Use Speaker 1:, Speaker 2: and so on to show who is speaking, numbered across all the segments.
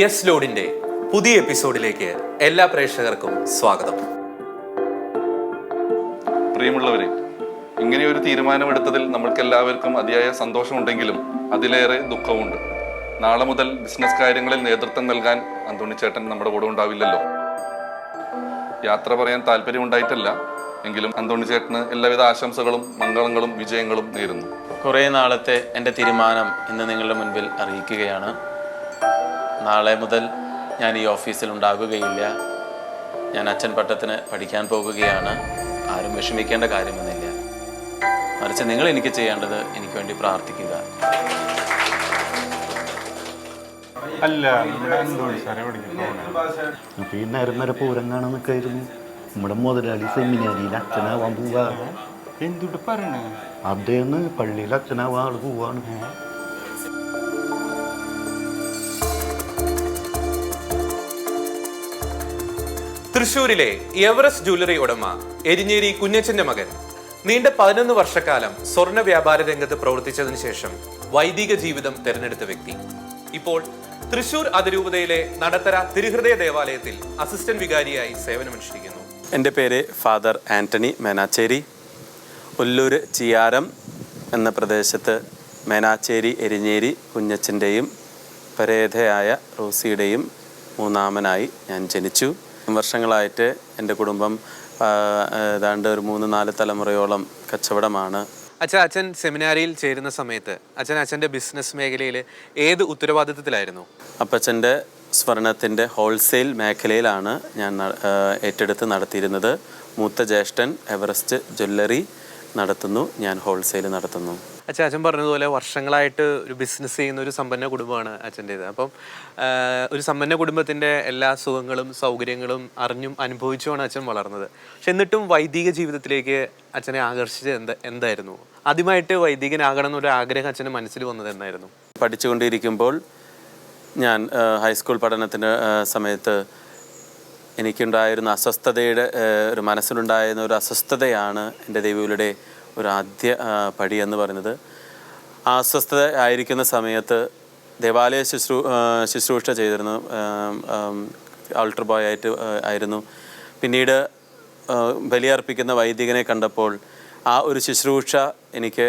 Speaker 1: Yes ലോഡിന്റെ പുതിയ എപ്പിസോഡിലേക്ക് എല്ലാ പ്രേക്ഷകർക്കും സ്വാഗതം.
Speaker 2: പ്രിയമുള്ളവരെ, ഇങ്ങനെയൊരു തീരുമാനമെടുത്തതിൽ നമ്മൾക്കെല്ലാവർക്കും അതിയായ സന്തോഷമുണ്ടെങ്കിലും അതിലേറെ ദുഃഖമുണ്ട്. നാളെ മുതൽ ബിസിനസ് കാര്യങ്ങളിൽ നേതൃത്വം നൽകാൻ അന്തോണിച്ചേട്ടൻ നമ്മുടെ കൂടെ ഉണ്ടാവില്ലല്ലോ. യാത്ര പറയാൻ താല്പര്യമുണ്ടായിട്ടല്ല, എങ്കിലും അന്തോണിച്ചേട്ടന് എല്ലാവിധ ആശംസകളും മംഗളങ്ങളും വിജയങ്ങളും നേരുന്നു.
Speaker 3: കുറേ നാളത്തെ എൻ്റെ തീരുമാനം ഇന്ന് നിങ്ങളുടെ മുൻപിൽ അറിയിക്കുകയാണ്. നാളെ മുതൽ ഞാൻ ഈ ഓഫീസിൽ ഉണ്ടാകുകയില്ല. ഞാൻ അച്ഛൻ പട്ടത്തിന് പഠിക്കാൻ പോകുകയാണ്. ആരും വിഷമിക്കേണ്ട കാര്യമൊന്നുമില്ല. മറിച്ച് നിങ്ങൾ എനിക്ക് ചെയ്യേണ്ടത് എനിക്ക് വേണ്ടി പ്രാർത്ഥിക്കുക.
Speaker 4: അല്ല,
Speaker 5: അപ്പൊ ഈ നേരം പൂരം കാണാൻ നിൽക്കായിരുന്നു. നമ്മുടെ മുതലാളി സെമിനാരിയിൽ അച്ഛനാവാൻ പോവാ.
Speaker 4: എന്തുട്ട് പറയണേ?
Speaker 5: അതേന്ന് പള്ളിയിൽ അച്ഛനാവാൻ ആള് പോവാണ്.
Speaker 1: തൃശൂരിലെ എവറസ്റ്റ് ജ്വല്ലറി ഉടമ എരിഞ്ഞേരി കുഞ്ഞച്ചന്റെ മകൻ നീണ്ട 11 വർഷക്കാലം സ്വർണ്ണ വ്യാപാര രംഗത്ത് പ്രവർത്തിച്ചതിനു ശേഷം വൈദിക ജീവിതം തെരഞ്ഞെടുത്ത വ്യക്തി ഇപ്പോൾ തൃശൂർ അതിരൂപതയിലെ നടത്തറ തിരുഹൃദയ ദേവാലയത്തിൽ അസിസ്റ്റന്റ് വികാരിയായി സേവനമനുഷ്ഠിക്കുന്നു.
Speaker 3: എൻ്റെ പേര് ഫാദർ ആൻ്റണി മേനാച്ചേരി. ഒല്ലൂർ ചിയാരം എന്ന പ്രദേശത്ത് മേനാച്ചേരി എരിഞ്ഞേരി കുഞ്ഞച്ചൻ്റെയും പരേതയായ റോസിയുടെയും മൂന്നാമനായി ഞാൻ ജനിച്ചു. വർഷങ്ങളായിട്ട് എൻ്റെ കുടുംബം ഏതാണ്ട് ഒരു 3-4 തലമുറയോളം കച്ചവടമാണ്.
Speaker 1: അച്ഛൻ സെമിനാരിയിൽ ചേരുന്ന സമയത്ത് അച്ഛൻ്റെ ബിസിനസ് മേഖലയിൽ ഏത് ഉത്തരവാദിത്തത്തിലായിരുന്നു?
Speaker 3: അപ്പച്ചൻ്റെ സ്വർണത്തിൻ്റെ ഹോൾസെയിൽ മേഖലയിലാണ് ഞാൻ ഏറ്റെടുത്ത് നടത്തിയിരുന്നത്. മൂത്ത ജ്യേഷ്ഠൻ എവറസ്റ്റ് ജ്വല്ലറി നടത്തുന്നു, ഞാൻ ഹോൾസെയിൽ നടത്തുന്നു.
Speaker 1: അച്ഛൻ പറഞ്ഞതുപോലെ വർഷങ്ങളായിട്ട് ഒരു ബിസിനസ് ചെയ്യുന്ന ഒരു സമ്പന്ന കുടുംബമാണ് അച്ഛൻ്റേത്. അപ്പം ഒരു സമ്പന്ന കുടുംബത്തിൻ്റെ എല്ലാ സുഖങ്ങളും സൗകര്യങ്ങളും അറിഞ്ഞും അനുഭവിച്ചുമാണ് അച്ഛൻ വളർന്നത്. പക്ഷെ എന്നിട്ടും വൈദിക ജീവിതത്തിലേക്ക് അച്ഛനെ ആകർഷിച്ചത് എന്തായിരുന്നു? ആദ്യമായിട്ട് വൈദികനാകണം എന്നൊരു ആഗ്രഹം അച്ഛൻ്റെ മനസ്സിൽ വന്നത് എന്തായിരുന്നു?
Speaker 3: പഠിച്ചുകൊണ്ടിരിക്കുമ്പോൾ ഞാൻ ഹൈസ്കൂൾ പഠനത്തിൻ്റെ സമയത്ത് എനിക്കുണ്ടായിരുന്ന അസ്വസ്ഥതയുടെ ഒരു മനസ്സിലുണ്ടായിരുന്ന ഒരു അസ്വസ്ഥതയാണ് എൻ്റെ ദൈവങ്ങളുടെ ഒരു ആദ്യ പടി എന്ന് പറയുന്നത്. ആ അസ്വസ്ഥത ആയിരിക്കുന്ന സമയത്ത് ദേവാലയ ശുശ്രൂഷ ചെയ്തിരുന്നു. ആൾട്ടർ ബോയ് ആയിരുന്നു. പിന്നീട് ബലിയർപ്പിക്കുന്ന വൈദികനെ കണ്ടപ്പോൾ ആ ഒരു ശുശ്രൂഷ എനിക്ക്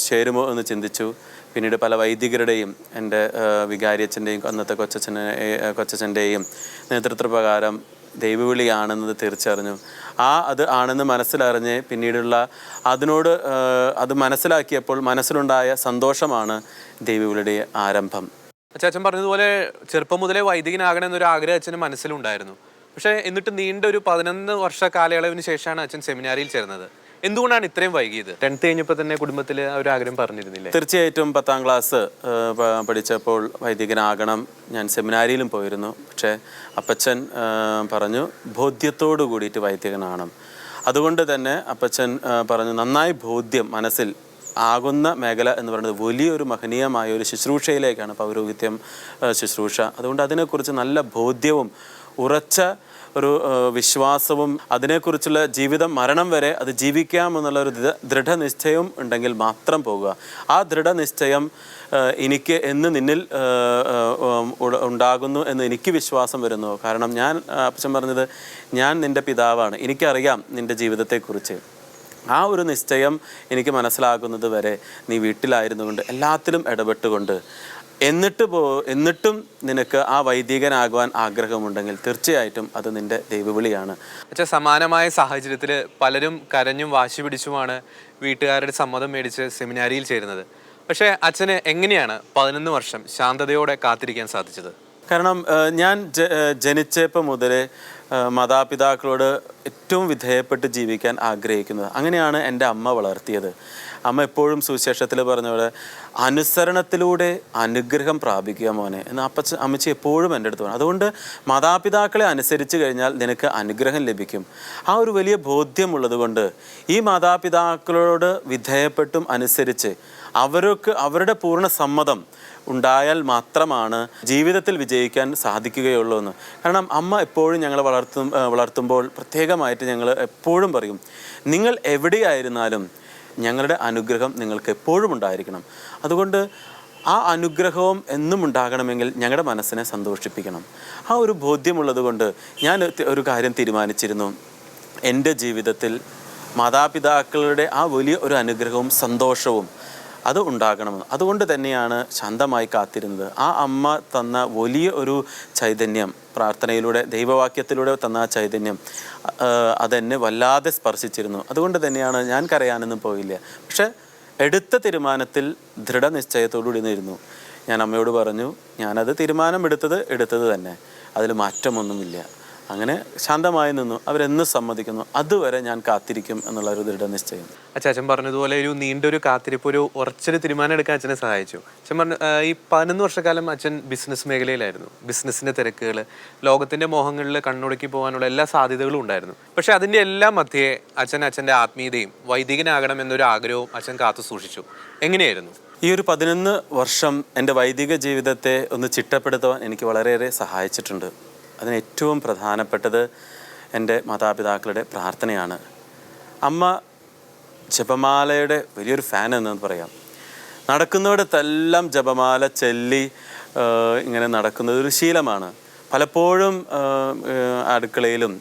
Speaker 3: ചേരുമോ എന്ന് ചിന്തിച്ചു. പിന്നീട് പല വൈദികരുടെയും എൻ്റെ വികാരിയച്ഛൻ്റെയും അന്നത്തെ കൊച്ചച്ഛൻ്റെയും നേതൃത്വപ്രകാരം ദൈവവിളിയാണെന്നത് തിരിച്ചറിഞ്ഞു. അത് ആണെന്ന് മനസ്സിലറിഞ്ഞ് പിന്നീടുള്ള അത് മനസ്സിലാക്കിയപ്പോൾ മനസ്സിലുണ്ടായ സന്തോഷമാണ് ദൈവവിളിയുടെ ആരംഭം.
Speaker 1: അച്ഛൻ പറഞ്ഞതുപോലെ ചെറുപ്പം മുതലേ വൈദികനാകണം എന്നൊരു ആഗ്രഹം അച്ഛന് മനസ്സിലുണ്ടായിരുന്നു. പക്ഷേ എന്നിട്ട് നീണ്ട ഒരു 11 വർഷ കാലയളവിന് ശേഷമാണ് അച്ഛൻ സെമിനാരിയിൽ ചേർന്നത്. എന്തുകൊണ്ടാണ് ഇത്രയും വൈകിയത്? 10th കഴിഞ്ഞപ്പോൾ തന്നെ കുടുംബത്തിൽ ഒരു ആഗ്രഹം പറഞ്ഞിരുന്നില്ലേ?
Speaker 3: തീർച്ചയായിട്ടും 10ാം ക്ലാസ് പഠിച്ചപ്പോൾ വൈദികനാകണം. ഞാൻ സെമിനാരിയിലും പോയിരുന്നു. പക്ഷേ അപ്പച്ചൻ പറഞ്ഞു ബോധ്യത്തോടു കൂടിയിട്ട് വൈദികനാകണം. അതുകൊണ്ട് തന്നെ അപ്പച്ചൻ പറഞ്ഞു നന്നായി ബോധ്യം മനസ്സിൽ ആകുന്ന മേഖല എന്ന് പറയുന്നത് വലിയൊരു മഹനീയമായ ഒരു ശുശ്രൂഷയിലേക്കാണ് പൗരോഹിത്യം ശുശ്രൂഷ. അതുകൊണ്ട് അതിനെക്കുറിച്ച് നല്ല ബോധ്യവും ഉറച്ച ഒരു വിശ്വാസവും അതിനെക്കുറിച്ചുള്ള ജീവിതം മരണം വരെ അത് ജീവിക്കാമെന്നുള്ളൊരു ദൃഢനിശ്ചയവും ഉണ്ടെങ്കിൽ മാത്രം പോകുക. ആ ദൃഢനിശ്ചയം എനിക്ക് എന്ന് നിന്നിൽ ഉണ്ടാകുന്നു എന്ന് എനിക്ക് വിശ്വാസം വരുന്നു. കാരണം അപ്പച്ചൻ പറഞ്ഞത് ഞാൻ നിൻ്റെ പിതാവാണ്, എനിക്കറിയാം നിൻ്റെ ജീവിതത്തെക്കുറിച്ച്. ആ ഒരു നിശ്ചയം എനിക്ക് മനസ്സിലാകുന്നത് വരെ നീ വീട്ടിലായിരുന്നു കൊണ്ട് എല്ലാത്തിലും ഇടപെട്ടുകൊണ്ട് എന്നിട്ടും നിനക്ക് ആ വൈദികനാകുവാൻ ആഗ്രഹമുണ്ടെങ്കിൽ തീർച്ചയായിട്ടും അത് നിന്റെ ദൈവവിളിയാണ്.
Speaker 1: സമാനമായ സാഹചര്യത്തിൽ പലരും കരഞ്ഞും വാശി പിടിച്ചുമാണ് വീട്ടുകാരുടെ സമ്മതം മേടിച്ച് സെമിനാരിയിൽ ചേരുന്നത്. പക്ഷേ അച്ഛന് എങ്ങനെയാണ് 11 വർഷം ശാന്തതയോടെ കാത്തിരിക്കാൻ സാധിച്ചത്?
Speaker 3: കാരണം ഞാൻ ജനിച്ചപ്പോൾ മുതലേ മാതാപിതാക്കളോട് ഏറ്റവും വിധേയപ്പെട്ട് ജീവിക്കാൻ ആഗ്രഹിക്കുന്നത്. അങ്ങനെയാണ് എൻ്റെ അമ്മ വളർത്തിയത്. അമ്മ എപ്പോഴും സുവിശേഷത്തിൽ പറഞ്ഞ പോലെ അനുസരണത്തിലൂടെ അനുഗ്രഹം പ്രാപിക്കുക മോനെ എന്ന് അമ്മച്ചി എപ്പോഴും എൻ്റെ അടുത്ത് പറഞ്ഞു. അതുകൊണ്ട് മാതാപിതാക്കളെ അനുസരിച്ച് കഴിഞ്ഞാൽ നിനക്ക് അനുഗ്രഹം ലഭിക്കും. ആ ഒരു വലിയ ബോധ്യമുള്ളത് കൊണ്ട് ഈ മാതാപിതാക്കളോട് വിധേയപ്പെട്ടും അനുസരിച്ച് അവരുടെ പൂർണ്ണ സമ്മതം ഉണ്ടായാൽ മാത്രമാണ് ജീവിതത്തിൽ വിജയിക്കാൻ സാധിക്കുകയുള്ളൂ എന്ന്. കാരണം അമ്മ എപ്പോഴും ഞങ്ങളെ വളർത്തുമ്പോൾ പ്രത്യേകമായിട്ട് ഞങ്ങൾ എപ്പോഴും പറയും, നിങ്ങൾ എവിടെയായിരുന്നാലും ഞങ്ങളുടെ അനുഗ്രഹം നിങ്ങൾക്ക് എപ്പോഴും ഉണ്ടായിരിക്കണം. അതുകൊണ്ട് ആ അനുഗ്രഹവും എന്നും ഉണ്ടാകണമെങ്കിൽ ഞങ്ങളുടെ മനസ്സിനെ സന്തോഷിപ്പിക്കണം. ആ ഒരു ബോധ്യമുള്ളത് കൊണ്ട് ഞാൻ ഒരു കാര്യം തീരുമാനിച്ചിരുന്നു. എൻ്റെ ജീവിതത്തിൽ മാതാപിതാക്കളുടെ ആ വലിയ ഒരു അനുഗ്രഹവും സന്തോഷവും അത് ഉണ്ടാകണമെന്ന്. അതുകൊണ്ട് തന്നെയാണ് ശാന്തമായി കാത്തിരുന്നത്. ആ അമ്മ തന്ന വലിയ ഒരു ചൈതന്യം, പ്രാർത്ഥനയിലൂടെ ദൈവവാക്യത്തിലൂടെ തന്ന ആ ചൈതന്യം അതെന്നെ വല്ലാതെ സ്പർശിച്ചിരുന്നു. അതുകൊണ്ട് തന്നെയാണ് ഞാൻ കരയാനൊന്നും പോയില്ല. പക്ഷെ എടുത്ത തീരുമാനത്തിൽ ദൃഢനിശ്ചയത്തോടുകൂടി നിന്നിരുന്നു. ഞാൻ അമ്മയോട് പറഞ്ഞു, ഞാനത് എടുത്തത് തന്നെ, അതിൽ മാറ്റമൊന്നുമില്ല. അങ്ങനെ ശാന്തമായി നിന്നു. അവരെന്ന് സമ്മതിക്കുന്നു അതുവരെ ഞാൻ കാത്തിരിക്കും എന്നുള്ളൊരു ദൃഢനിശ്ചയം.
Speaker 1: അച്ഛൻ പറഞ്ഞതുപോലെ ഒരു നീണ്ടൊരു കാത്തിരിപ്പ്, ഒരു ഉറച്ചൊരു തീരുമാനം എടുക്കാൻ അച്ഛനെ സഹായിച്ചു. അച്ഛൻ പറഞ്ഞു ഈ 11 വർഷക്കാലം അച്ഛൻ ബിസിനസ് മേഖലയിലായിരുന്നു. ബിസിനസ്സിൻ്റെ തിരക്കുകൾ, ലോകത്തിൻ്റെ മോഹങ്ങളിൽ കണ്ണുടക്കി പോകാനുള്ള എല്ലാ സാധ്യതകളും ഉണ്ടായിരുന്നു. പക്ഷെ അതിൻ്റെ എല്ലാം മധ്യേ അച്ഛൻ്റെ ആത്മീയതയും വൈദികനാകണം എന്നൊരു ആഗ്രഹവും അച്ഛൻ കാത്തു സൂക്ഷിച്ചു. എങ്ങനെയായിരുന്നു?
Speaker 3: ഈ ഒരു 11 വർഷം എൻ്റെ വൈദിക ജീവിതത്തെ ഒന്ന് ചിട്ടപ്പെടുത്തുവാൻ എനിക്ക് വളരെയേറെ സഹായിച്ചിട്ടുണ്ട്. അതിന് ഏറ്റവും പ്രധാനപ്പെട്ടത് എൻ്റെ മാതാപിതാക്കളുടെ പ്രാർത്ഥനയാണ്. അമ്മ ജപമാലയുടെ വലിയൊരു ഫാൻ എന്ന് പറയാം. നടക്കുന്നിടത്തെല്ലാം ജപമാല ചൊല്ലി ഇങ്ങനെ നടക്കുന്നത് ഒരു ശീലമാണ്. പലപ്പോഴും അടുക്കളയിലും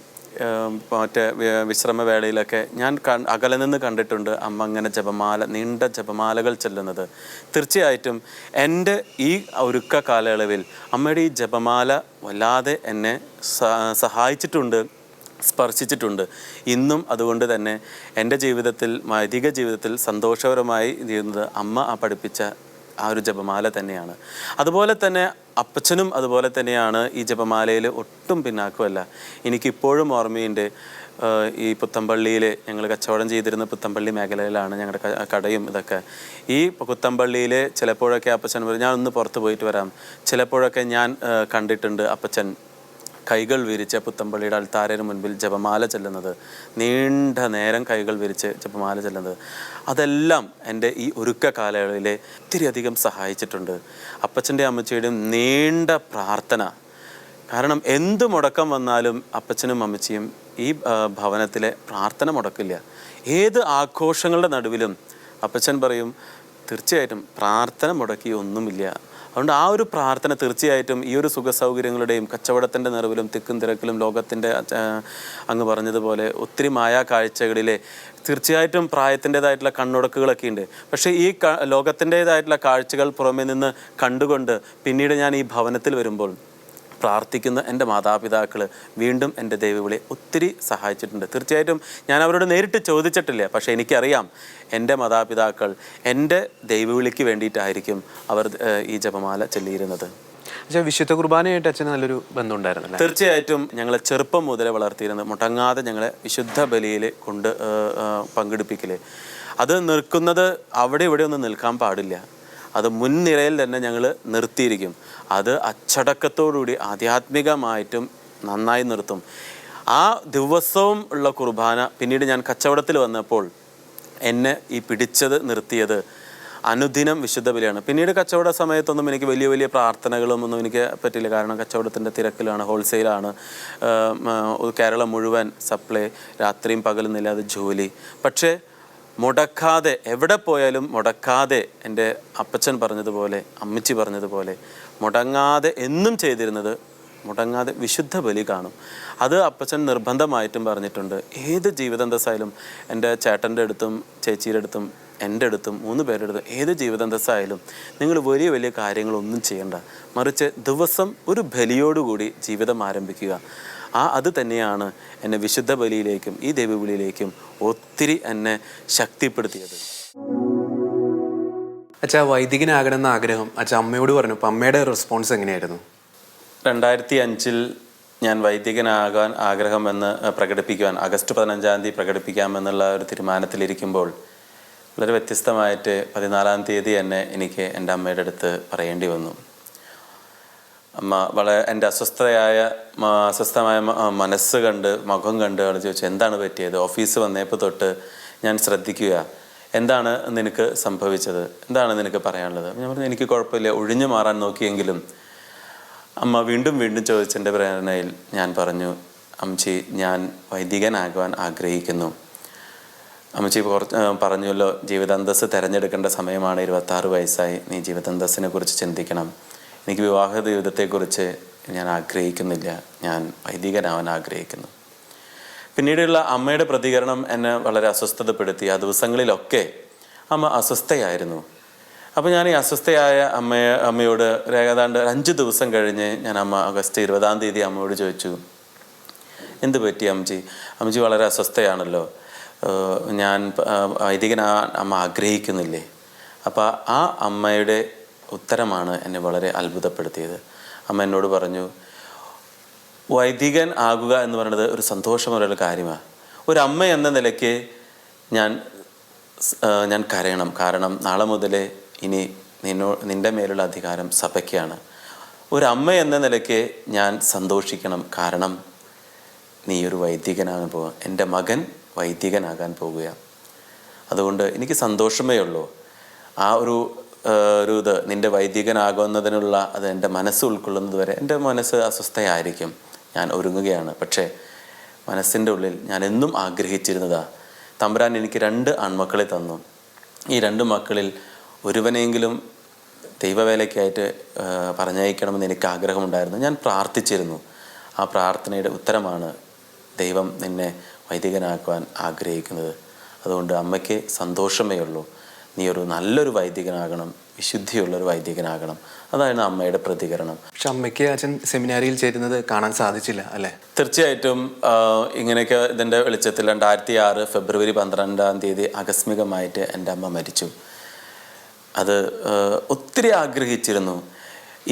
Speaker 3: മറ്റേ വിശ്രമവേളയിലൊക്കെ ഞാൻ അകലെ നിന്ന് കണ്ടിട്ടുണ്ട് അമ്മ അങ്ങനെ നീണ്ട ജപമാലകൾ ചൊല്ലുന്നത്. തീർച്ചയായിട്ടും എൻ്റെ ഈ ഒരുക്ക കാലയളവിൽ അമ്മയുടെ ഈ ജപമാല വല്ലാതെ എന്നെ സഹായിച്ചിട്ടുണ്ട്, സ്പർശിച്ചിട്ടുണ്ട്. ഇന്നും അതുകൊണ്ട് തന്നെ എൻ്റെ ജീവിതത്തിൽ, വൈദിക ജീവിതത്തിൽ സന്തോഷകരമായി ചെയ്യുന്നത് അമ്മ പഠിപ്പിച്ച ആ ഒരു ജപമാല തന്നെയാണ്. അതുപോലെ തന്നെ അപ്പച്ചനും അതുപോലെ തന്നെയാണ് ഈ ജപമാലയിൽ ഒട്ടും പിന്നാക്കുമല്ല. എനിക്കിപ്പോഴും ഓർമ്മയുണ്ട്, ഈ പുത്തമ്പള്ളിയിൽ ഞങ്ങൾ കച്ചവടം ചെയ്തിരുന്ന പുത്തമ്പള്ളി മേഖലയിലാണ് ഞങ്ങളുടെ കടയും ഇതൊക്കെ. ഈ പുത്തമ്പള്ളിയിൽ ചിലപ്പോഴൊക്കെ അപ്പച്ചൻ പറയും, ഞാൻ ഒന്ന് പുറത്ത് പോയിട്ട് വരാം. ചിലപ്പോഴൊക്കെ ഞാൻ കണ്ടിട്ടുണ്ട് അപ്പച്ചൻ കൈകൾ വിരിച്ച് പുത്തമ്പള്ളിയുടെ അൾത്താരന് മുൻപിൽ ജപമാല ചെല്ലുന്നത്, നീണ്ട നേരം കൈകൾ വിരിച്ച് ജപമാല ചെല്ലുന്നത്. അതെല്ലാം എൻ്റെ ഈ ഒരുക്ക കാലയളവിലെ ഒത്തിരിയധികം സഹായിച്ചിട്ടുണ്ട്. അപ്പച്ചൻ്റെ അമ്മച്ചിയുടെയും നീണ്ട പ്രാർത്ഥന. കാരണം എന്ത് മുടക്കം വന്നാലും അപ്പച്ചനും അമ്മച്ചിയും ഈ ഭവനത്തിലെ പ്രാർത്ഥന മുടക്കില്ല. ഏത് ആഘോഷങ്ങളുടെ നടുവിലും അപ്പച്ചൻ പറയും, തീർച്ചയായിട്ടും പ്രാർത്ഥന മുടക്കി ഒന്നുമില്ല. അതുകൊണ്ട് ആ ഒരു പ്രാർത്ഥന തീർച്ചയായിട്ടും ഈ ഒരു സുഖസൗകര്യങ്ങളുടെയും കച്ചവടത്തിൻ്റെ നിറവിലും തിക്കും തിരക്കിലും ലോകത്തിൻ്റെ അങ്ങ് പറഞ്ഞതുപോലെ ഒത്തിരി മായാ കാഴ്ചകളിലെ തീർച്ചയായിട്ടും പ്രായത്തിൻ്റെതായിട്ടുള്ള കണ്ണുടക്കുകളൊക്കെ ഉണ്ട്. പക്ഷേ ഈ ലോകത്തിൻ്റെതായിട്ടുള്ള കാഴ്ചകൾ പുറമേ നിന്ന് കണ്ടുകൊണ്ട് പിന്നീട് ഞാൻ ഈ ഭവനത്തിൽ വരുമ്പോൾ പ്രാർത്ഥിക്കുന്ന എൻ്റെ മാതാപിതാക്കൾ വീണ്ടും എൻ്റെ ദൈവവിളി ഒത്തിരി സഹായിച്ചിട്ടുണ്ട്. തീർച്ചയായിട്ടും ഞാൻ അവരോട് നേരിട്ട് ചോദിച്ചിട്ടില്ല. പക്ഷേ എനിക്കറിയാം എൻ്റെ മാതാപിതാക്കൾ എൻ്റെ ദൈവവിളിക്ക് വേണ്ടിയിട്ടായിരിക്കും അവർ ഈ ജപമാല ചൊല്ലിയിരുന്നത്.
Speaker 1: വിശുദ്ധ കുർബാനയായിട്ട് അച്ഛന് നല്ലൊരു ബന്ധം ഉണ്ടായിരുന്നല്ലേ?
Speaker 3: തീർച്ചയായിട്ടും ഞങ്ങളെ ചെറുപ്പം മുതലേ വളർത്തിയിരുന്നത്, മുടങ്ങാതെ ഞങ്ങളെ വിശുദ്ധ ബലിയിൽ പങ്കെടുപ്പിക്കൽ. അത് നിൽക്കുന്നത് അവിടെ ഇവിടെ ഒന്നും നിൽക്കാൻ പാടില്ല. അത് മുൻനിരയിൽ തന്നെ ഞങ്ങൾ നിർത്തിയിരിക്കും. അത് അച്ചടക്കത്തോടുകൂടി ആധ്യാത്മികമായിട്ടും നന്നായി നിർത്തും. ആ ദിവസവും ഉള്ള കുർബാന പിന്നീട് ഞാൻ കച്ചവടത്തിൽ വന്നപ്പോൾ എന്നെ ഈ നിർത്തിയത് അനുദിനം വിശുദ്ധ ബലിയാണ്. പിന്നീട് കച്ചവട സമയത്തൊന്നും എനിക്ക് വലിയ വലിയ പ്രാർത്ഥനകളൊന്നും എനിക്ക് പറ്റില്ല. കാരണം കച്ചവടത്തിൻ്റെ തിരക്കിലാണ്, ഹോൾസെയിലാണ്, കേരളം മുഴുവൻ സപ്ലൈ, രാത്രിയും പകലുന്നില്ലാതെ ജോലി. പക്ഷേ മുടക്കാതെ, എവിടെ പോയാലും മുടക്കാതെ, എൻ്റെ അപ്പച്ചൻ പറഞ്ഞതുപോലെ അമ്മച്ചി പറഞ്ഞതുപോലെ മുടങ്ങാതെ എന്നും ചെയ്തിരുന്നത്, മുടങ്ങാതെ വിശുദ്ധ ബലി കാണും. അത് അപ്പച്ചൻ നിർബന്ധമായിട്ടും പറഞ്ഞിട്ടുണ്ട്. ഏത് ജീവിതാന്തസ്സായാലും, എൻ്റെ ചേട്ടൻ്റെ അടുത്തും ചേച്ചിയുടെ അടുത്തും എൻ്റെ അടുത്തും 3 പേരുടെ അടുത്തും ഏത് ജീവിതാന്തസ്സായാലും നിങ്ങൾ വലിയ വലിയ കാര്യങ്ങളൊന്നും ചെയ്യണ്ട, മറിച്ച് ദിവസം ഒരു ബലിയോടുകൂടി ജീവിതം ആരംഭിക്കുക. അത് തന്നെയാണ് എന്നെ വിശുദ്ധ ബലിയിലേക്കും ഈ ദൈവവിളിയിലേക്കും ഒത്തിരി എന്നെ ശക്തിപ്പെടുത്തിയത്.
Speaker 1: വൈദികനാകണമെന്ന ആഗ്രഹം അമ്മയോട് പറഞ്ഞു. അപ്പം അമ്മയുടെ റെസ്പോൺസ് എങ്ങനെയായിരുന്നു?
Speaker 3: 2005 ഞാൻ വൈദികനാകാൻ ആഗ്രഹമെന്ന് പ്രകടിപ്പിക്കുവാൻ, ആഗസ്റ്റ് 15-ാം തീയതി പ്രകടിപ്പിക്കാമെന്നുള്ള ഒരു തീരുമാനത്തിലിരിക്കുമ്പോൾ വളരെ വ്യത്യസ്തമായിട്ട് 14-ാം തീയതി തന്നെ എനിക്ക് എൻ്റെ അമ്മയുടെ അടുത്ത് പറയേണ്ടി വന്നു. അമ്മ വളരെ എൻ്റെ അസ്വസ്ഥമായ മനസ്സ് കണ്ട്, മുഖം കണ്ട് അവൾ ചോദിച്ചു, എന്താണ് പറ്റിയത്? ഓഫീസ് വന്നപ്പോൾ തൊട്ട് ഞാൻ ശ്രദ്ധിക്കുക, എന്താണ് നിനക്ക് സംഭവിച്ചത്, എന്താണ് നിനക്ക് പറയാനുള്ളത്? ഞാൻ പറഞ്ഞു, എനിക്ക് കുഴപ്പമില്ല, ഒഴിഞ്ഞു മാറാൻ നോക്കിയെങ്കിലും അമ്മ വീണ്ടും ചോദിച്ചതിൻ്റെ പ്രേരണയിൽ ഞാൻ പറഞ്ഞു, അമ്മച്ചി, ഞാൻ വൈദികനാകുവാൻ ആഗ്രഹിക്കുന്നു. അമ്മച്ചി പറഞ്ഞല്ലോ, ജീവിതാന്തസ് തിരഞ്ഞെടുക്കേണ്ട സമയമാണ്, 26 വയസ്സായി, നീ ജീവിതാന്തസ്സിനെ കുറിച്ച് ചിന്തിക്കണം. എനിക്ക് വിവാഹ ജീവിതത്തെക്കുറിച്ച് ഞാൻ ആഗ്രഹിക്കുന്നില്ല, ഞാൻ വൈദികനാവാൻ ആഗ്രഹിക്കുന്നു. പിന്നീടുള്ള അമ്മയുടെ പ്രതികരണം എന്നെ വളരെ അസ്വസ്ഥതപ്പെടുത്തി. ആ ദിവസങ്ങളിലൊക്കെ അമ്മ അസ്വസ്ഥയായിരുന്നു. അപ്പോൾ ഞാൻ ഈ അസ്വസ്ഥയായ അമ്മയോട് ഏതാണ്ട് 5 ദിവസം കഴിഞ്ഞ് ഞാൻ ഓഗസ്റ്റ് 20-ാം തീയതി അമ്മയോട് ചോദിച്ചു, എന്ത് പറ്റി അമ്മച്ചി? അമ്മച്ചി വളരെ അസ്വസ്ഥയാണല്ലോ, ഞാൻ വൈദികനാവാൻ അമ്മ ആഗ്രഹിക്കുന്നില്ലേ? അപ്പോൾ ആ അമ്മയുടെ ഉത്തരമാണ് എന്നെ വളരെ അത്ഭുതപ്പെടുത്തിയത്. അമ്മ എന്നോട് പറഞ്ഞു, വൈദികൻ ആകുക എന്ന് പറയുന്നത് ഒരു സന്തോഷമുള്ള കാര്യമാണ്. ഒരു അമ്മ എന്ന നിലയ്ക്ക് ഞാൻ കരയണം. കാരണം നാളെ മുതലേ ഇനി നിൻ്റെ മേലുള്ള അധികാരം സഭയ്ക്കാണ്. ഒരു അമ്മ എന്ന നിലയ്ക്ക് ഞാൻ സന്തോഷിക്കണം. കാരണം നീ ഒരു വൈദികനാകാൻ പോവുക, എൻ്റെ മകൻ വൈദികനാകാൻ പോവുകയാണ്. അതുകൊണ്ട് എനിക്ക് സന്തോഷമേ ഉള്ളൂ. ആ ഒരു ഇത് നിൻ്റെ വൈദികനാകുന്നതിനുള്ള അത് എൻ്റെ മനസ്സ് ഉൾക്കൊള്ളുന്നത് വരെ എൻ്റെ മനസ്സ് അസ്വസ്ഥയായിരിക്കും. ഞാൻ ഒരുങ്ങുകയാണ്. പക്ഷേ മനസ്സിൻ്റെ ഉള്ളിൽ ഞാൻ എന്നും ആഗ്രഹിച്ചിരുന്നതാണ്, തമ്പുരാൻ എനിക്ക് 2 ആൺമക്കളെ തന്നു. ഈ 2 മക്കളിൽ ഒരുവനെങ്കിലും ദൈവവേലയ്ക്കായിട്ട് പറഞ്ഞയക്കണമെന്ന് എനിക്ക് ആഗ്രഹമുണ്ടായിരുന്നു. ഞാൻ പ്രാർത്ഥിച്ചിരുന്നു. ആ പ്രാർത്ഥനയുടെ ഉത്തരമാണ് ദൈവം നിന്നെ വൈദികനാക്കുവാൻ ആഗ്രഹിക്കുന്നത്. അതുകൊണ്ട് അമ്മയ്ക്ക് സന്തോഷമേ ഉള്ളൂ. നീ ഒരു നല്ലൊരു വൈദികനാകണം, വിശുദ്ധിയുള്ളൊരു വൈദികനാകണം. അതാണ് അമ്മയുടെ പ്രതികരണം.
Speaker 1: പക്ഷെ അമ്മയ്ക്ക് അച്ഛൻ സെമിനാരിയിൽ ചേരുന്നത് കാണാൻ സാധിച്ചില്ല അല്ലേ?
Speaker 3: തീർച്ചയായിട്ടും ഇങ്ങനെയൊക്കെ ഇതിൻ്റെ വെളിച്ചത്തിൽ 2006 ഫെബ്രുവരി 12-ാം തീയതി ആകസ്മികമായിട്ട് എൻ്റെ അമ്മ മരിച്ചു. അത് ഒത്തിരി ആഗ്രഹിച്ചിരുന്നു.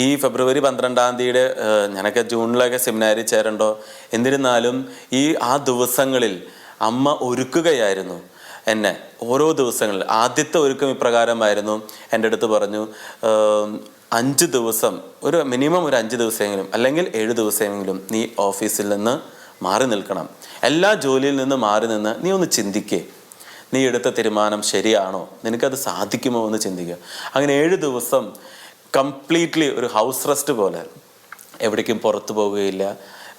Speaker 3: ഈ ഫെബ്രുവരി 12-ാം തീയതി ഞാനൊക്കെ ജൂണിലൊക്കെ സെമിനാരിൽ ചേരണ്ടോ. എന്നിരുന്നാലും ആ ദിവസങ്ങളിൽ അമ്മ ഒരുക്കുകയായിരുന്നു എന്നെ. ഓരോ ദിവസങ്ങളിൽ ആദ്യത്തെ ഒരുക്കം ഇപ്രകാരമായിരുന്നു. എൻ്റെ അടുത്ത് പറഞ്ഞു, 5 ദിവസം, ഒരു മിനിമം ഒരു 5 ദിവസമെങ്കിലും അല്ലെങ്കിൽ 7 ദിവസമെങ്കിലും നീ ഓഫീസിൽ നിന്ന് മാറി നിൽക്കണം. എല്ലാ ജോലിയിൽ നിന്ന് മാറി നിന്ന് നീ ഒന്ന് ചിന്തിക്കേ, നീ എടുത്ത തീരുമാനം ശരിയാണോ, നിനക്കത് സാധിക്കുമോ എന്ന് ചിന്തിക്കുക. അങ്ങനെ 7 ദിവസം കംപ്ലീറ്റ്ലി ഒരു ഹൗസ് റെസ്റ്റ് പോലെ, എവിടേക്കും പുറത്തു പോവുകയില്ല,